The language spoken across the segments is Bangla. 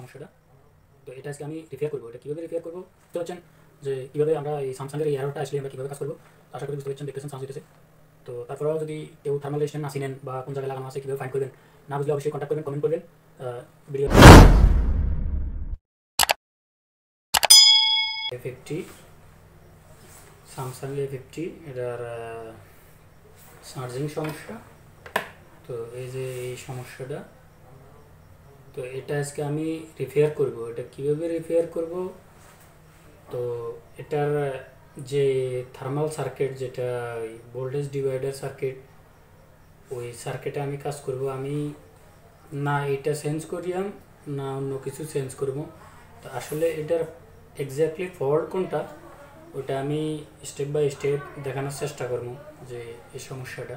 সমস্যাটা। তো এটা আজকে আমি রিপেয়ার করবো। এটা কীভাবে রিপেয়ার করবো বুঝতে পারছেন, যে কীভাবে আমরা এই স্যামসাংয়ের এই এররটা আসলে আমরা কীভাবে কাজ করবো। আশা করি বুঝতে পারছেন, দেখতেছেন সাউন্ড দিতেছে। তো তারপরেও যদি কেউ থার্মাল রেজিস্ট্যান্ট না চিনেন বা কোন জায়গায় লাগানো আছে কীভাবে ফাইন্ড করবেন না বুঝলে অবশ্যই কন্ট্যাক্ট করবেন, কমেন্ট করবেন ভিডিও। A50 স্যামসাং A50 এটার চার্জিং সমস্যা। তো এই যে এই সমস্যাটা, তো এটা আজকে আমি রিপেয়ার করব। এটা কীভাবে রিপেয়ার করব, তো এটার যে থার্মাল সার্কিট, যেটা ভোল্টেজ ডিভাইডার সার্কিট, ওই সার্কিটে আমি কাজ করব। আমি না এটা চেঞ্জ করিয়াম না অন্য কিছু চেঞ্জ করব। তো আসলে এটার এক্স্যাক্টলি ফল্ট কোনটা ওটা আমি স্টেপ বাই স্টেপ দেখানোর চেষ্টা করব, যে এই সমস্যাটা।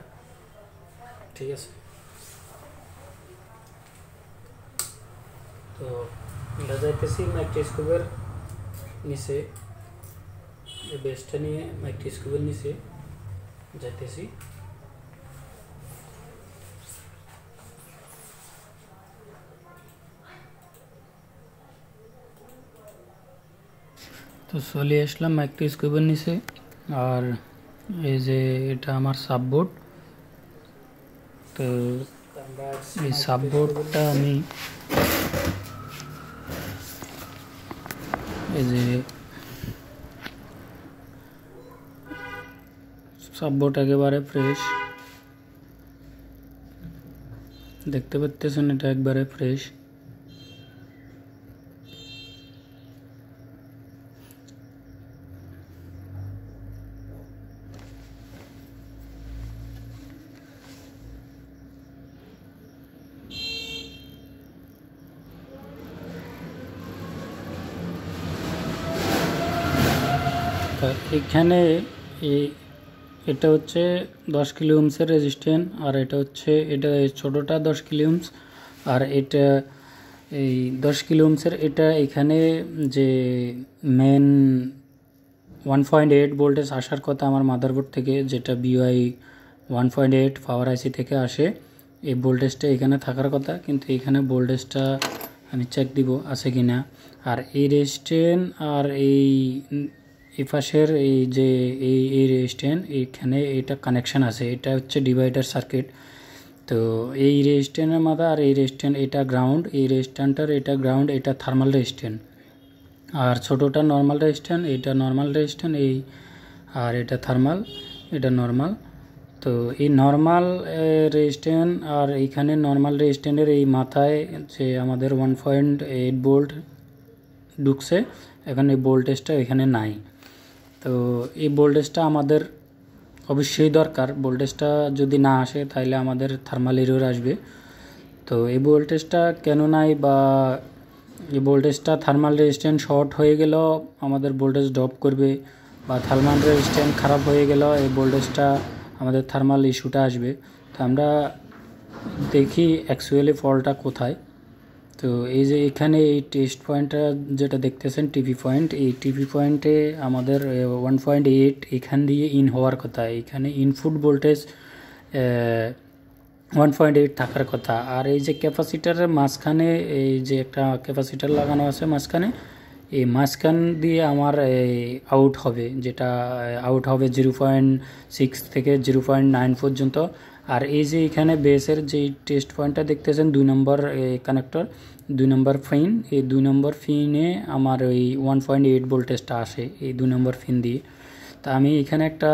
ঠিক আছে, তো এটা যাইতেছি মাইক্রোস্কোপের নিচে, এই বেসটা নিয়ে মাইক্রোস্কোপের নিচে যাইতেছি। তো চলে আসলাম মাইক্রোস্কোপের নিচে, আর এই যে এটা আমার সাববোর্ড। তো এই সাববোর্ডটা আমি এই যে সাববোর্ড একেবারে ফ্রেশ দেখতে পাচ্ছেন, এটা একবারে ফ্রেশ। এখানে এটা হচ্ছে 10 কিলো ওহমসের রেজিস্ট্যান্স, আর এটা হচ্ছে এটা ছোটোটা 10 কিলো ওহমস, আর এটা এই 10 কিলো ওহমসের। এটা এখানে যে মেন 1.8 ভোল্টেজ আসার কথা আমার মাদারবোর্ড থেকে, যেটা BY 1.8 পাওয়ার আইসি থেকে আসে, এই ভোল্টেজটা এখানে থাকার কথা, কিন্তু এখানে ভোল্টেজটা আমি চেক দিব আছে কি না। আর এই রেজিস্ট্যান্স আর এই পাশের এই যে এই রেজিস্ট্যান্স, এইখানে এটা কানেকশান আছে, এটা হচ্ছে ডিভাইডার সার্কিট। তো এই রেজিস্ট্যান্সের মাথা আর এই রেজিস্ট্যান্স, এটা গ্রাউন্ড, এই রেজিস্ট্যান্সটার এটা গ্রাউন্ড, এটা থার্মাল রেজিস্ট্যান্স। আর ছোটোটা নর্মাল রেজিস্ট্যান্স, এটা নর্মাল রেজিস্ট্যান্স, এই আর এটা থার্মাল, এটা নর্মাল। তো এই নর্মাল রেজিস্ট্যান্স আর এইখানে নর্মাল রেজিস্ট্যান্সের এই মাথায় যে আমাদের 1.8 ভোল্ট ঢুকছে, এখানে এই ভোল্টেজটা এখানে নাই। তো এই ভোল্টেজটা আমাদের অবশ্যই দরকার। ভোল্টেজটা যদি না আসে তাহলে আমাদের থার্মাল এরর আসবে। তো এই ভোল্টেজটা কেন নাই, বা এই ভোল্টেজটা থার্মাল রেজিস্ট্যান্স শর্ট হয়ে গেল আমাদের ভোল্টেজ ড্রপ করবে, বা থার্মাল রেজিস্ট্যান্স খারাপ হয়ে গেল এই ভোল্টেজটা আমাদের থার্মাল ইস্যুটা আসবে। তো আমরা দেখি অ্যাকচুয়ালি ফল্টটা কোথায়। তো এই যে এখানে এই টেস্ট পয়েন্টটা যেটা দেখতেছেন টিভি পয়েন্ট, এই টিভি পয়েন্টে আমাদের 1.8 এখান দিয়ে ইন হওয়ার কথা, এখানে ইনপুট ভোল্টেজ 1.8 থাকার কথা। আর এই যে ক্যাপাসিটারের মাঝখানে এই যে একটা ক্যাপাসিটার লাগানো আছে মাঝখানে, এই মাঝখান দিয়ে আমার আউট হবে, যেটা আউট হবে 0.6 থেকে 0.9 পর্যন্ত। আর এই যে এখানে বেসের যে টেস্ট পয়েন্টটা দেখতেছেন 2 নম্বর কানেক্টর, 2 নম্বর ফিন, এই 2 নম্বর ফিনে আমার ওই 1.8 ভোল্টেজটা আসে এই 2 নম্বর ফিন দিয়ে। তা আমি এখানে একটা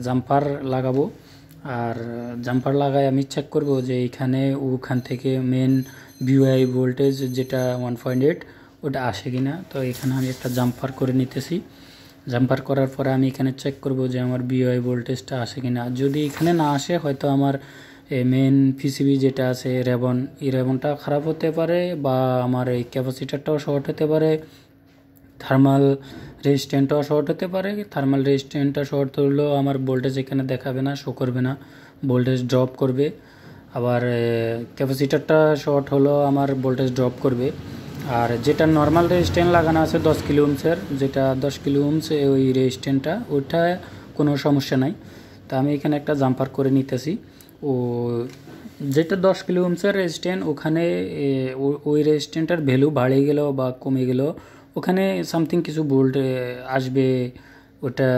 জাম্পার লাগাবো, আর জাম্পার লাগাই আমি চেক করব যে এখানে ওখান থেকে মেন BY ভোল্টেজ যেটা 1.8 ওটা আসে কি না। তো এখানে আমি একটা জাম্পার করে নিতেছি। জাম্পার করার পরে আমি এখানে চেক করব যে আমার BY ভোল্টেজটা আসে কি না। যদি এখানে না আসে, হয়তো আমার মেন PCB যেটা আছে রেবন, এই রেবনটা খারাপ হতে পারে, বা আমার এই ক্যাপাসিটারটাও শর্ট হতে পারে, থার্মাল রেজিস্ট্যান্সটাও শর্ট হতে পারে। থার্মাল রেজিস্ট্যান্সটা শর্ট হলেও আমার ভোল্টেজ এখানে দেখাবে না, শো করবে না, ভোল্টেজ ড্রপ করবে। আবার ক্যাপাসিটারটা শর্ট হলেও আমার ভোল্টেজ ড্রপ করবে। আর যেটা নর্মাল রেজিস্ট্যান্স লাগানো আছে 10 কিলো ওহমসের, যেটা 10 কিলো ওহমস ওই রেজিস্ট্যান্সটা, ওইটা কোনো সমস্যা নাই। তো আমি এখানে একটা জাম্পার করে নিতেছি। ও যেটা 10 কিলো ওহমসের রেজিস্ট্যান্স ওখানে ওই রেজিস্ট্যান্সটার ভ্যালু বাড়ে গেল বা কমে গেল, ওখানে সামথিং কিছু ভোল্ট আসবে, ওটা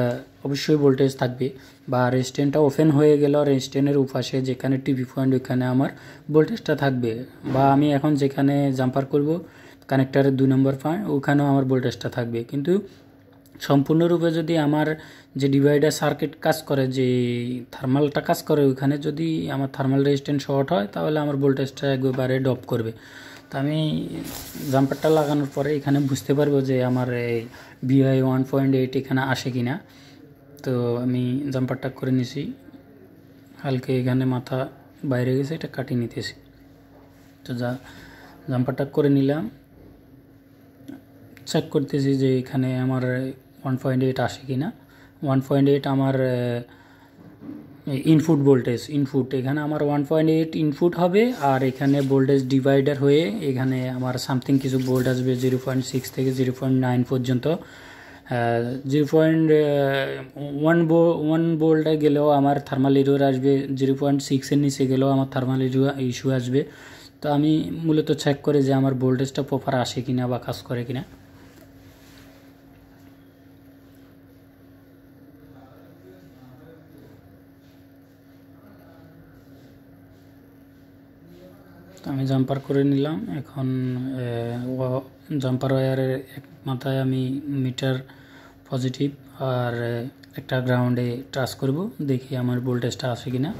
অবশ্যই ভোল্টেজ থাকবে। বা রেজিস্ট্যান্সটা ওপেন হয়ে গেল, রেজিস্ট্যান্সের উপাশে যেখানে টিভি পয়েন্ট ওখানে আমার ভোল্টেজটা থাকবে। বা আমি এখন যেখানে জাম্পার করব কানেক্টারের 2 নম্বর পয়েন্ট, ওখানেও আমার ভোল্টেজটা থাকবে। কিন্তু সম্পূর্ণরূপে যদি আমার যে ডিভাইডার সার্কিট কাজ করে, যে থার্মালটা কাজ করে, ওইখানে যদি আমার থার্মাল রেজিস্ট্যান্স শর্ট হয় তাহলে আমার ভোল্টেজটা একবারে ড্রপ করবে। তো আমি জাম্পারটা লাগানোর পরে এখানে বুঝতে পারবো যে আমার এই VI 1.8 এখানে আসে কিনা। তো আমি জাম্পারটা করে নিছি, হালকা এখানে মাথা বাইরে গেছে, এটা কাটিয়ে নিতেছি। তো জাম্পারটা করে নিলাম, চেক করতেছি যে এখানে আমার 1.8 আসে কি না। 1.8 আমার ইনপুট ভোল্টেজ, ইনপুট এখানে আমার 1.8 ইনপুট হবে। আর এখানে ভোল্টেজ ডিভাইডার হয়ে এখানে আমার সামথিং কিছু ভোল্ট আসবে 0.6 থেকে 0.9 পর্যন্ত। 0.1 ভোল্টে গেলেও আমার থার্মাল এরর আসবে, 0.6-এর নিচে গেলেও আমার থার্মাল ইস্যু আসবে। তো আমি মূলত চেক করে যে আমার ভোল্টেজটা প্রপার আসে কিনা বা কাজ করে কিনা। আমি জাম্পার করে নিলাম। এখন জাম্পার ওয়্যারের এক মাথায় আমি মিটার পজিটিভ আর একটা গ্রাউন্ডে টাচ করব, দেখি আমার ভোল্টেজটা আসে কিনা।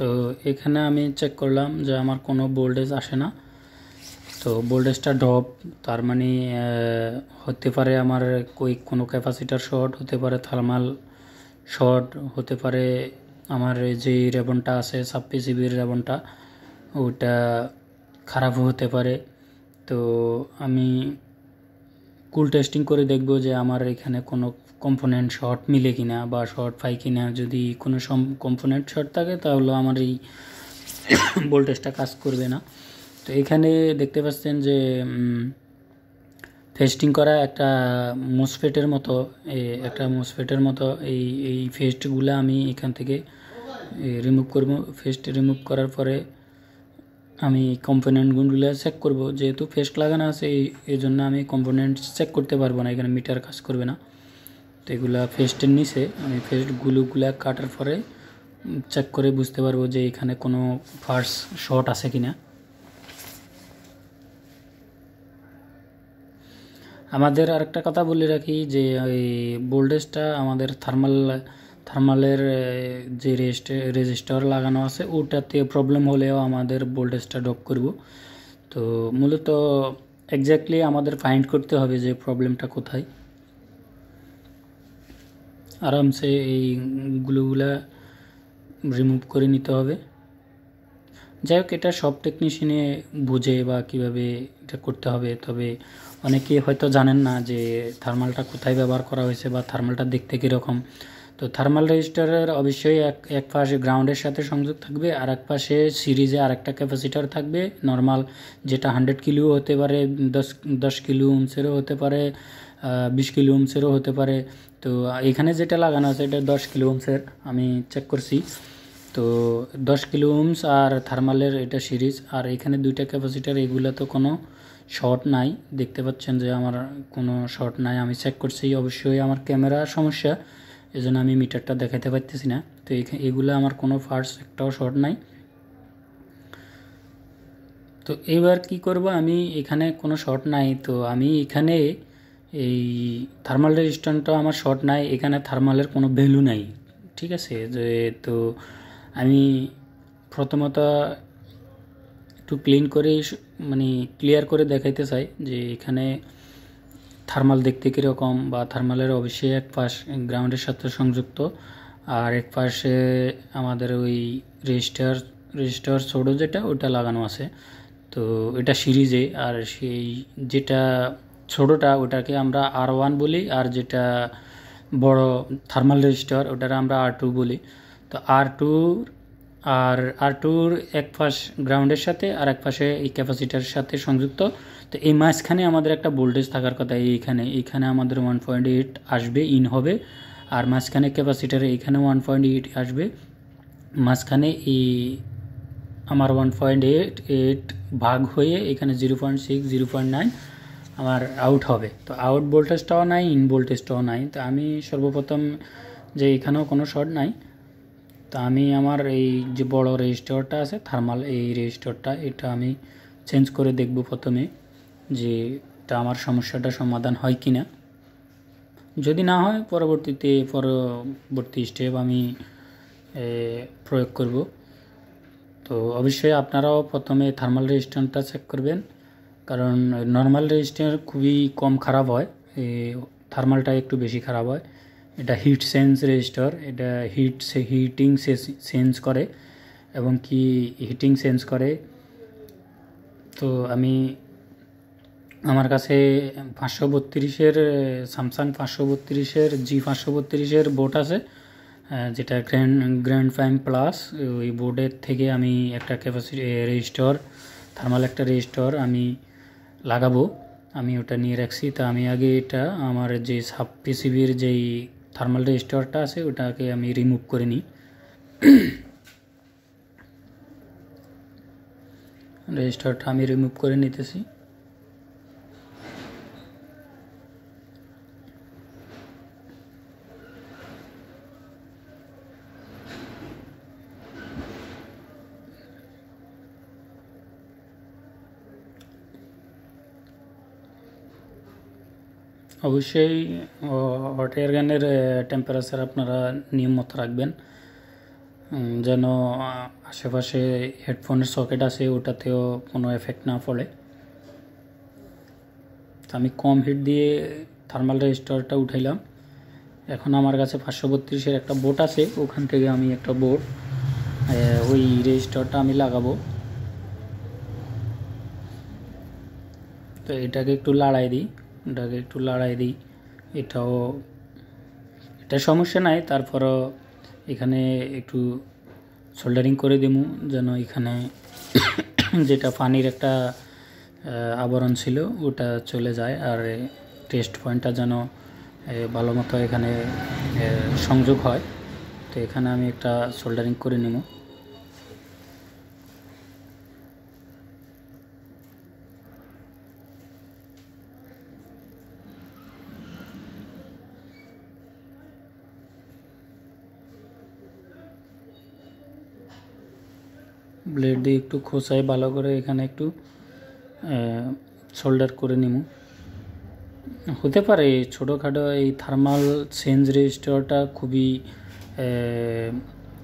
তো এখানে আমি চেক করলাম যে আমার কোনো ভোল্টেজ আসে না। তো ভোল্টেজটা ড্রপ, তার মানে হতে পারে আমার কোনো ক্যাপাসিটার শর্ট হতে পারে, থার্মাল শর্ট হতে পারে, আমার যে রেবনটা আছে সাবপিসিবির রেবনটা ওটা খারাপও হতে পারে। তো আমি কুল টেস্টিং করে দেখব যে আমার এখানে কোনো কম্পোনেন্ট শর্ট মিলে কিনা বা শর্ট পাই কিনা। যদি কোনো কম্পোনেন্ট শর্ট থাকে তাহলে আমার এই ভোল্টেজটা কাজ করবে না। তো এখানে দেখতে পাচ্ছেন যে ফেস্টিং করা একটা মোসফেটের মতো, এই ফেস্টগুলো আমি এখান থেকে রিমুভ করব। ফেস্ট রিমুভ করার পরে আমি কম্পোনেন্টগুলো চেক করব। যেহেতু ফেস্ট লাগানো আছে এই জন্য আমি কম্পোনেন্ট চেক করতে পারবো না, এখানে মিটার কাজ করবে না। তো এগুলা ফেস্টের নিচে আমি ফেস্টগুলোগুলা কাটার পরে চেক করে বুঝতে পারবো যে এখানে কোনো ফার্স্ট শর্ট আছে কিনা। আমাদের আরেকটা কথা বলে রাখি যে ওই ভোল্টেজটা আমাদের থার্মালের যে রেজিস্টার লাগানো আছে ওটাতে প্রবলেম হলেও আমাদের ভোল্টেজটা ড্রপ করব। তো মূলত এক্স্যাক্টলি আমাদের ফাইন্ড করতে হবে যে প্রবলেমটা কোথায়। আরামসে এইগুলোগুলা রিমুভ করে নিতে হবে। যাই হোক, এটা সব টেকনিশিয়ানে বুঝে বা কীভাবে এটা করতে হবে। তবে অনেকে হয়তো জানেন না যে থার্মালটা কোথায় ব্যবহার করা হয়েছে বা থার্মালটা দেখতে কীরকম। তো থার্মাল রেজিস্টারের অবশ্যই এক পাশে গ্রাউন্ডের সাথে সংযোগ থাকবে, আর এক পাশে সিরিজে আরেকটা ক্যাপাসিটার থাকবে নর্মাল, যেটা 100 কিলো হতে পারে, 10 কিলো ওহমসেরও হতে পারে, 20 কিলো ওহমসেরও হতে পারে। তো এখানে যেটা লাগানো আছে এটা 10 কিলো ওহমসের, আমি চেক করছি। তো 10 কিলো ওহমস আর থার্মালের এটা সিরিজ, আর এখানে দুইটা ক্যাপাসিটার, এগুলো তো কোনো শর্ট নাই। দেখতে পাচ্ছেন যে আমার কোনো শর্ট নাই, আমি চেক করছি। অবশ্যই আমার ক্যামেরার সমস্যা, এজন্য আমি মিটারটা দেখাতে পারতেছি না। তো এগুলো আমার কোনো ফার্স্ট একটাও শর্ট নাই। তো এবার কি করব, আমি এখানে কোনো শর্ট নাই, তো আমি এখানে এই থার্মাল রেজিস্ট্যান্সটা আমার শর্ট নাই, এখানে থার্মালের কোনো ভ্যালু নাই, ঠিক আছে। যে তো আমি প্রথমত একটু ক্লিয়ার করে দেখাইতে চাই যে এখানে থার্মাল দেখতে কীরকম, বা থার্মালের অবশ্যই এক পাশ গ্রাউন্ডের সাথে সংযুক্ত, আর এক পাশে আমাদের ওই রেজিস্টার ছোটো যেটা ওটা লাগানো আছে। তো এটা সিরিজে, আর সেই যেটা ছোটোটা ওটাকে আমরা R1 বলি, আর যেটা বড় থার্মাল রেজিস্টার ওটাকে আমরা R2 বলি। তো আর টুর এক পাশ গ্রাউন্ডের সাথে আর এক পাশে এই ক্যাপাসিটারের সাথে সংযুক্ত। তো এই মাঝখানে আমাদের একটা ভোল্টেজ থাকার কথা, এইখানে আমাদের 1.8 আসবে, ইন হবে, আর মাঝখানে ক্যাপাসিটারে এখানে 1.8 আসবে। মাঝখানে এই আমার 1.8 ভাগ হয়ে এখানে 0.6 0.9 আমার আউট হবে। তো আউট ভোল্টেজটাও নাই, ইন ভোল্টেজটাও নাই। তো আমি সর্বপ্রথম, যে এখানেও কোনো শর্ট নাই, তো আমি আমার এই যে বড় রেজিস্টারটা আছে থার্মাল, এই রেজিস্টারটা এটা আমি চেঞ্জ করে দেখব প্রথমে, যে এটা আমার সমস্যাটা সমাধান হয় কি না। যদি না হয় পরবর্তী স্টেপ আমি প্রয়োগ করব। তো অবশ্যই আপনারাও প্রথমে থার্মাল রেজিস্ট্যান্সটা চেক করবেন, কারণ নর্মাল রেজিস্ট্যান্স খুবই কম খারাপ হয়, থার্মালটা একটু বেশি খারাপ হয়। এটা হিট সেন্স রেজিস্টার, এটা হিটিং সেন্স করে, এবং কি হিটিং সেন্স করে। তো আমার কাছে 532-এর স্যামসাং 532-এর G532-এর বোর্ড আছে, যেটা গ্র্যান্ড প্রাইম প্লাস। ওই বোর্ডের থেকে আমি একটা ক্যাপাসিটি রেজিস্টার, থার্মাল একটা রেজিস্টার আমি লাগাবো, আমি ওটা নিয়ে রাখছি। তা আমি আগে এটা আমার যে সাব পিসিবির যেই থার্মাল রেজিস্টারটা আছে ওটাকে আমি রিমুভ করে নিই। রেজিস্টারটা আমি রিমুভ করে নিতেছি। অবশ্যই হট এয়ার গানের টেম্পারেচার আপনারা নিয়ম মতো রাখবেন, যেন আশেপাশে হেডফোনের সকেট আছে ওটাতেও কোনো এফেক্ট না পড়ে। তো আমি কম হিট দিয়ে থার্মাল রেজিস্টারটা উঠাইলাম। এখন আমার কাছে 532-এর একটা বোর্ড আছে, ওখান থেকে আমি একটা বোর্ড ওই রেজিস্টারটা আমি লাগাবো। তো এটাকে একটু লাড়াই দিই, এটা সমস্যা নাই, তারপরও এখানে একটু সোল্ডারিং করে দেবো, যেন এখানে যেটা পানির একটা আবরণ ছিল ওটা চলে যায়, আর টেস্ট পয়েন্টটা যেন ভালো মতো এখানে সংযোগ হয়। তো এখানে আমি একটা সোল্ডারিং করে নেব। ব্লেড দিয়ে একটু খোঁচাই ভালো করে, এখানে একটু সোল্ডার করে নেব। হতে পারে ছোটোখাটো এই থার্মাল সেন্স রেজিস্টারটা খুবই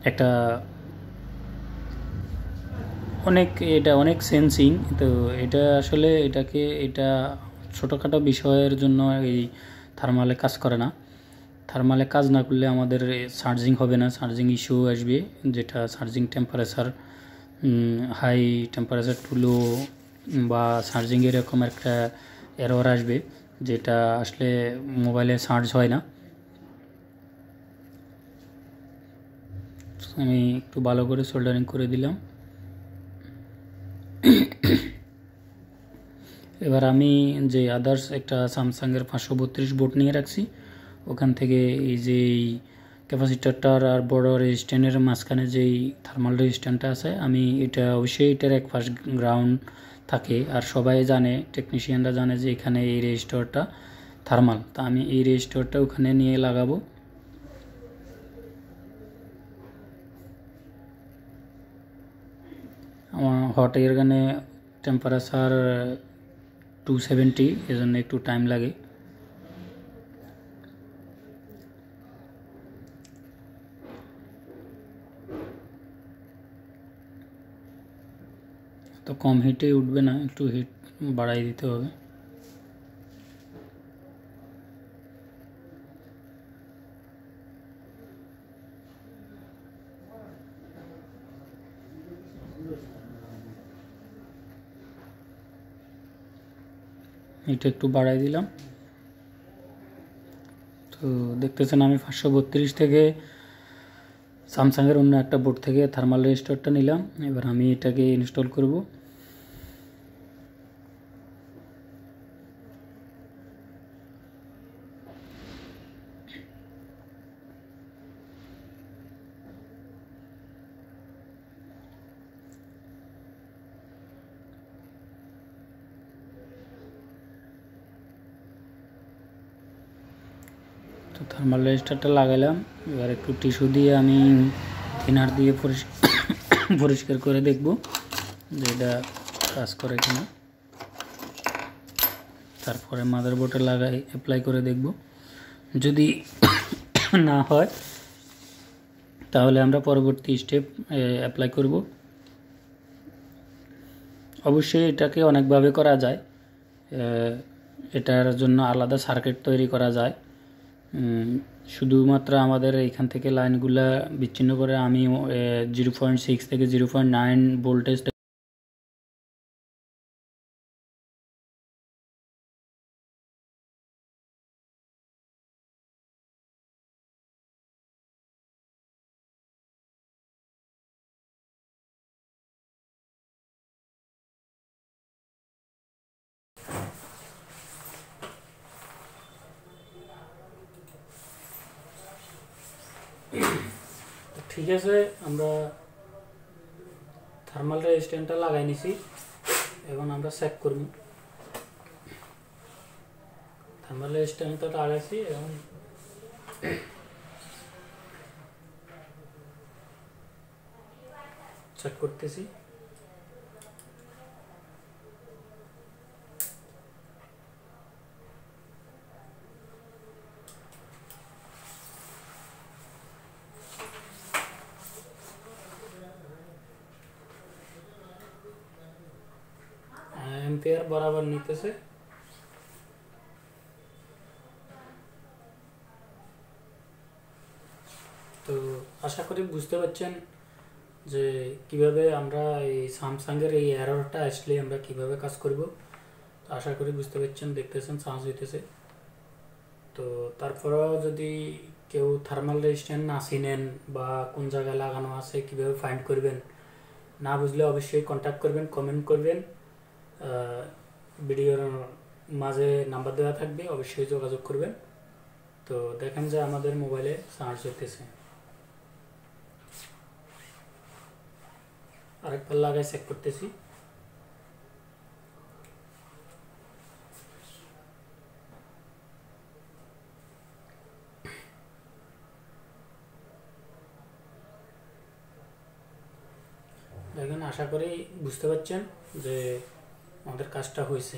একটা অনেক সেন্সিং। তো এটা আসলে এটা ছোটোখাটো বিষয়ের জন্য এই থার্মালে কাজ করে না। থার্মালে কাজ না করলে আমাদের চার্জিং হবে না, চার্জিং ইস্যু আসবে, যেটা charging temperature high, temperature too low, বা চার্জিং এরকম একটা এরর আসবে, যেটা আসলে মোবাইলে চার্জ হয় না। আমি একটু ভালো করে সোল্ডারিং করে দিলাম। এবার আমি যে আদার্স একটা স্যামসাংয়ের 532 বোর্ড নিয়ে রাখছি, ওখান থেকে এই যে ক্যাপাসিটারটার আর বড় রেজিস্ট্যান্টের মাঝখানে যেই থার্মাল রেজিস্ট্যান্টটা আছে, আমি এটা অবশ্যই এটার এক পাশ গ্রাউন্ড থাকে, আর সবাই জানে, টেকনিশিয়ানরা জানে যে এখানে এই রেজিস্টারটা থার্মাল। তা আমি এই রেজিস্টারটা ওখানে নিয়ে লাগাবো। আমার হট এয়ার গানে টেম্পারেচার 270, এজন্য একটু টাইম লাগে। তো কম হিটে উঠবে না, একটু হিট বাড়াই দিতে হবে। এটা একটু বাড়াই দিলাম। তো দেখতেছেন আমি 532 থেকে স্যামসাংয়ের অন্য একটা বোর্ড থেকে থার্মাল রেজিস্টারটা নিলাম। এবার আমি এটাকে ইনস্টল করব। তো থার্মাল রেজিস্টারটা লাগাইলাম। এবার একটু টিস্যু দিয়ে আমি থিনার দিয়ে পরিষ্কার করে দেখব যে এটা কাজ করে কিনা। তারপরে মাদারবোর্ডে লাগাই অ্যাপ্লাই করে দেখব। যদি না হয় তাহলে আমরা পরবর্তী স্টেপ অ্যাপ্লাই করব। অবশ্যই এটাকে অনেকভাবে করা যায়। এটার জন্য আলাদা সার্কিট তৈরি করা যায়। শুধুমাত্র আমাদের এইখান থেকে লাইনগুলা বিচ্ছিন্ন করে আমি 0.6 থেকে 0.9 ভোল্টেজ ঠিক আছে। আমরা থার্মাল রেজিস্ট্যান্টটা লাগাই নিছি। এখন আমরা চেক করব। থার্মাল রেজিস্ট্যান্টটা লাগাইছি, এখন চেক করতেছি। एम्पियर बराबर নিতেছে। তো আশা করি বুঝতে পারছেন যে কিভাবে আমরা এই স্যামসাংয়ের এই এররটা আসলে আমরা কিভাবে কাজ করব। তো আশা করি বুঝতে পারছেন, দেখতেছেন চার্জ হইতেছে। তো তারপরেও যদি কেউ থার্মাল রেজিস্ট্যান্ট না চিনেন বা কোন জায়গায় লাগানো আছে কিভাবে ফাইন্ড করবেন না বুঝলে অবশ্যই কন্ট্যাক্ট করবেন, কমেন্ট করবেন। ভিডিওর মাঝে নাম্বার দেওয়া থাকবে, অবশ্যই যোগাযোগ করবেন। তো দেখেন যে আমাদের মোবাইলে চার্জ হইতেছে। আরেকবার লাগাই চেক করতেছি। দেখেন, আশা করি বুঝতে পারছেন যে আমাদের কাজটা হয়েছে।